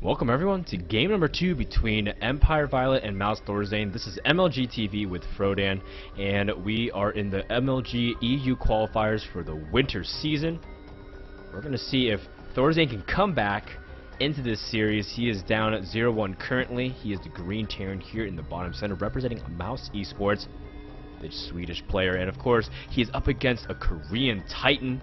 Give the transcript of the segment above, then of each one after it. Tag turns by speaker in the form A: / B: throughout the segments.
A: Welcome everyone to game number 2 between EmpireViolet and mouzThorzain. This is MLG TV with Frodan, and we are in the MLG EU Qualifiers for the winter season. We're going to see if Thorzain can come back into this series. He is down at 0-1 currently. He is the green Terran here in the bottom center, representing mouz Esports, the Swedish player, and of course he is up against a Korean Titan.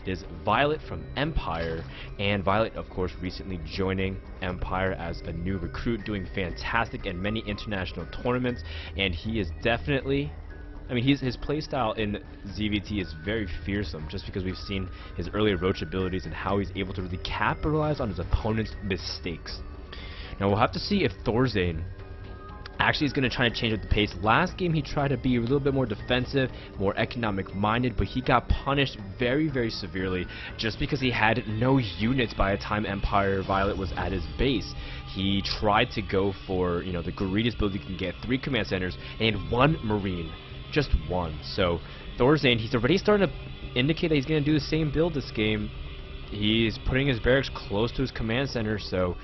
A: It is Violet from Empire, and Violet, of course, recently joining Empire as a new recruit, doing fantastic in many international tournaments, and he is definitely, his playstyle in ZVT is very fearsome, just because we've seen his earlier roach abilities and how he's able to really capitalize on his opponent's mistakes. Now we'll have to see if Thorzain actually is going to try to change up the pace. Last game he tried to be a little bit more defensive, more economic minded, but he got punished very, very severely just because he had no units by the time EmpireViolet was at his base. He tried to go for, the greatest build he can get, 3 command centers and 1 marine, just 1. So Thorzain, he's already starting to indicate that he's going to do the same build this game. He's putting his barracks close to his command center, so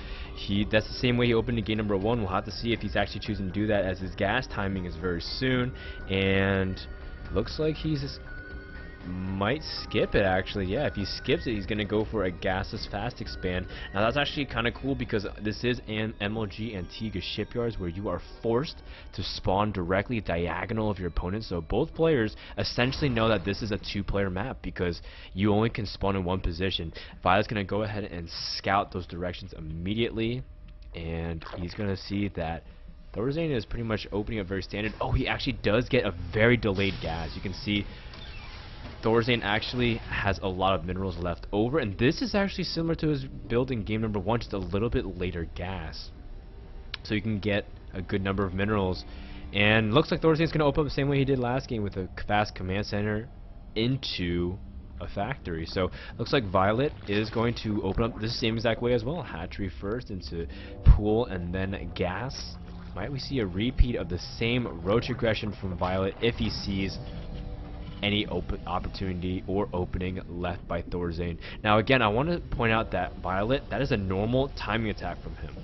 A: that's the same way he opened in game number 1. We'll have to see if he's actually choosing to do that, as his gas timing is very soon, and looks like he's might skip it actually. Yeah, if he skips it, he's gonna go for a gasless fast expand. Now that's actually kind of cool, because this is an MLG Antiga Shipyards, where you are forced to spawn directly diagonal of your opponent, so both players essentially know that this is a 2-player map because you only can spawn in one position. Violet's gonna go ahead and scout those directions immediately, and he's gonna see that Thorzain is pretty much opening up very standard. Oh, he actually does get a very delayed gas. You can see Thorzain actually has a lot of minerals left over, and this is actually similar to his build in game number 1, just a little bit later gas, so you can get a good number of minerals. And looks like Thorzain's going to open up the same way he did last game, with a fast command center into a factory. So looks like Violet is going to open up the same exact way as well. Hatchery first into pool and then gas. Might we see a repeat of the same roach aggression from Violet if he sees any open opportunity or opening left by Thorzain? Now again, I want to point out that Violet, that is a normal timing attack from him.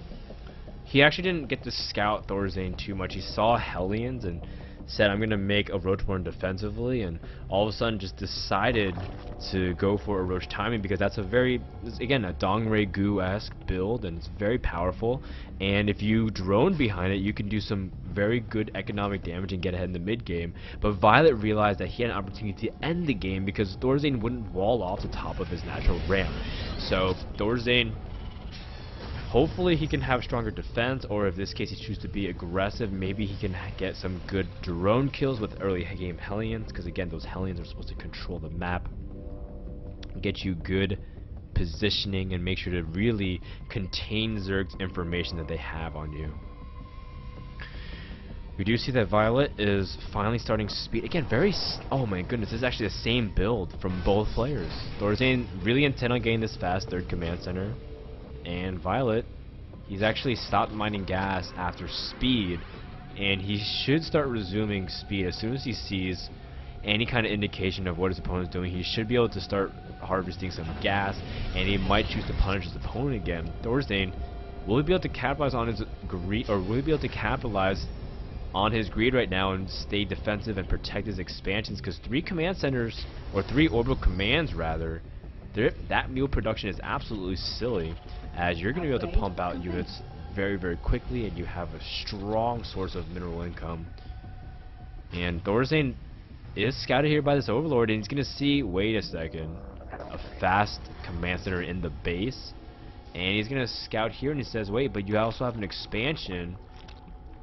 A: He actually didn't get to scout Thorzain too much. He saw Hellions and said, I'm going to make a Roachborn defensively, and all of a sudden just decided to go for a Roach timing, because that's a very, again, a Dongray Gu-esque build, and it's very powerful, and if you drone behind it, you can do some very good economic damage and get ahead in the mid game. But Violet realized that he had an opportunity to end the game because Thorzain wouldn't wall off the top of his natural ramp. So Thorzain, hopefully he can have stronger defense, or if this case he chooses to be aggressive, maybe he can get some good drone kills with early game Hellions, because again, those Hellions are supposed to control the map, get you good positioning, and make sure to really contain Zerg's information that they have on you. We do see that Violet is finally starting speed. Again, oh my goodness, this is actually the same build from both players. Thorzain really intent on getting this fast 3rd command center, and Violet, he's actually stopped mining gas after speed, and he should start resuming speed as soon as he sees any kind of indication of what his opponent's doing. He should be able to start harvesting some gas, and he might choose to punish his opponent again. Thorzain, will he be able to capitalize on his greed, or will he be able to capitalize on his greed right now and stay defensive and protect his expansions? Because 3 command centers, or 3 orbital commands rather, that mule production is absolutely silly, as you're going to be able to pump out units very, very quickly, and you have a strong source of mineral income. And Thorzain is scouted here by this overlord, and he's going to see, wait a second, a fast command center in the base, and he's going to scout here, and he says, wait, but you also have an expansion.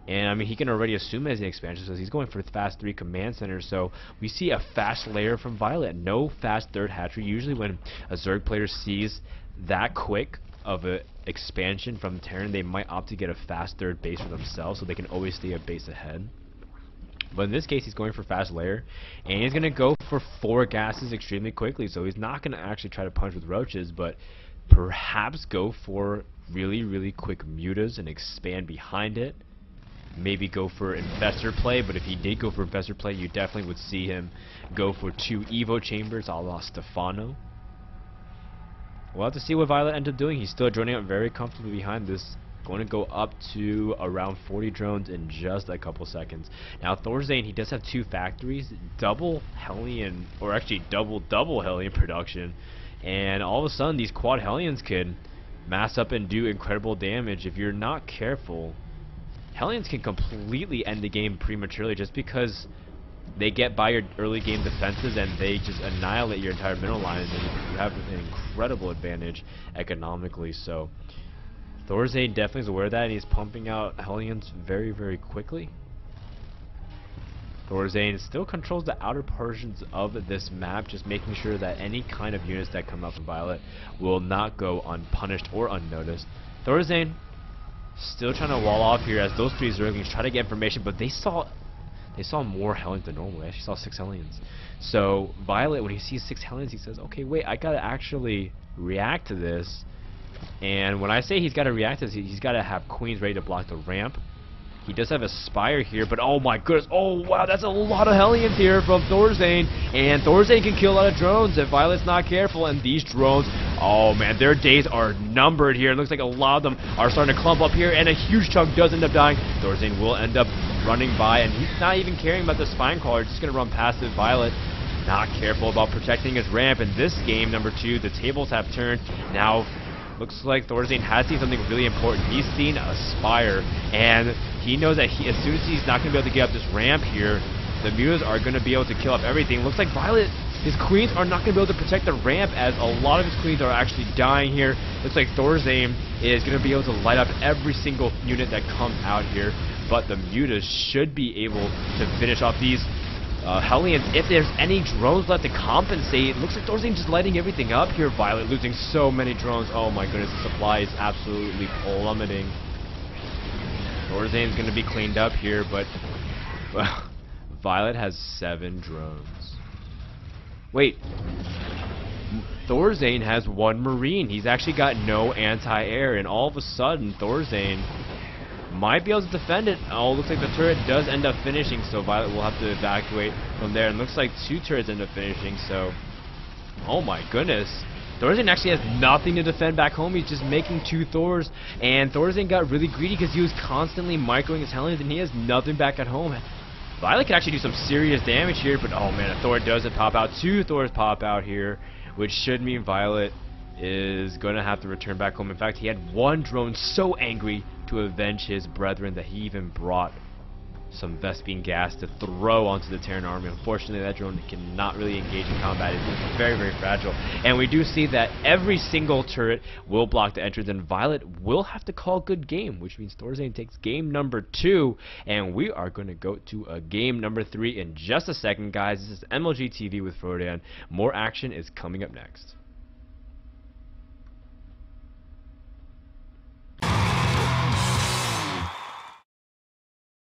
A: And he can already assume it as an expansion, so he's going for fast 3 command centers. So we see a fast layer from Violet, no fast 3rd hatchery. Usually when a Zerg player sees that quick of an expansion from Terran, they might opt to get a fast 3rd base for themselves, so they can always stay a base ahead. But in this case, he's going for fast layer, and he's going to go for 4 gases extremely quickly. So he's not going to actually try to punch with roaches, but perhaps go for really, really quick mutas and expand behind it. Maybe go for Infestor play, but if he did go for Infestor play, you definitely would see him go for 2 Evo chambers a la Stefano. we'll have to see what Violet ends up doing. He's still joining up very comfortably behind this. Going to go up to around 40 drones in just a couple seconds. Now Thorzain, he does have 2 factories, double Hellion, or actually double Hellion production, and all of a sudden these quad Hellions can mass up and do incredible damage. If you're not careful, Hellions can completely end the game prematurely just because they get by your early game defenses and they just annihilate your entire middle line, and you have an incredible advantage economically. So Thorzain definitely is aware of that, and he's pumping out Hellions very, very quickly. Thorzain still controls the outer portions of this map, just making sure that any kind of units that come out from Violet will not go unpunished or unnoticed. Thorzain still trying to wall off here as those 3 Zerglings try to get information, but they saw more Hellions than normal. They actually saw 6 Hellions. So Violet, when he sees 6 Hellions, he says, okay, wait, I gotta actually react to this. And when I say he's got to react to this, he's got to have queens ready to block the ramp. He does have a spire here, but oh my goodness, oh wow, that's a lot of Hellions here from Thorzain, and Thorzain can kill a lot of drones if Violet's not careful. And these drones, oh man, their days are numbered here. It looks like a lot of them are starting to clump up here, and a huge chunk does end up dying. Thorzain will end up running by, and he's not even caring about the spine crawler, just going to run past it. Violet not careful about protecting his ramp. In this game, number 2, the tables have turned. Now looks like Thorzain has seen something really important. He's seen a spire, and he knows that as soon as he's not going to be able to get up this ramp here, the mutas are going to be able to kill up everything. Looks like Violet, his queens are not going to be able to protect the ramp, as a lot of his queens are actually dying here. Looks like Thorzain is going to be able to light up every single unit that comes out here, but the mutas should be able to finish off these Hellions if there's any drones left to compensate. Looks like Thorzain just lighting everything up here. Violet losing so many drones. Oh my goodness, the supply is absolutely plummeting. Thorzain's going to be cleaned up here, but well, Violet has 7 drones. Wait, Thorzain has 1 Marine. He's actually got no anti-air, and all of a sudden Thorzain might be able to defend it. Oh, looks like the turret does end up finishing, so Violet will have to evacuate from there. And looks like 2 turrets end up finishing, so oh my goodness. Thorzain actually has nothing to defend back home. He's just making 2 Thors, and Thorzain got really greedy because he was constantly microing his Hellions, and he has nothing back at home. Violet can actually do some serious damage here, but oh man, a Thor doesn't pop out. 2 Thors pop out here, which should mean Violet is going to have to return back home. In fact, he had 1 drone so angry to avenge his brethren that he even brought some Vespene gas to throw onto the Terran army. Unfortunately, that drone cannot really engage in combat. It's very, very fragile. And we do see that every single turret will block the entrance, and Violet will have to call good game, which means Thorzain takes game number 2, and we are going to go to a game number 3 in just a second, guys. This is MLG TV with Frodan. More action is coming up next.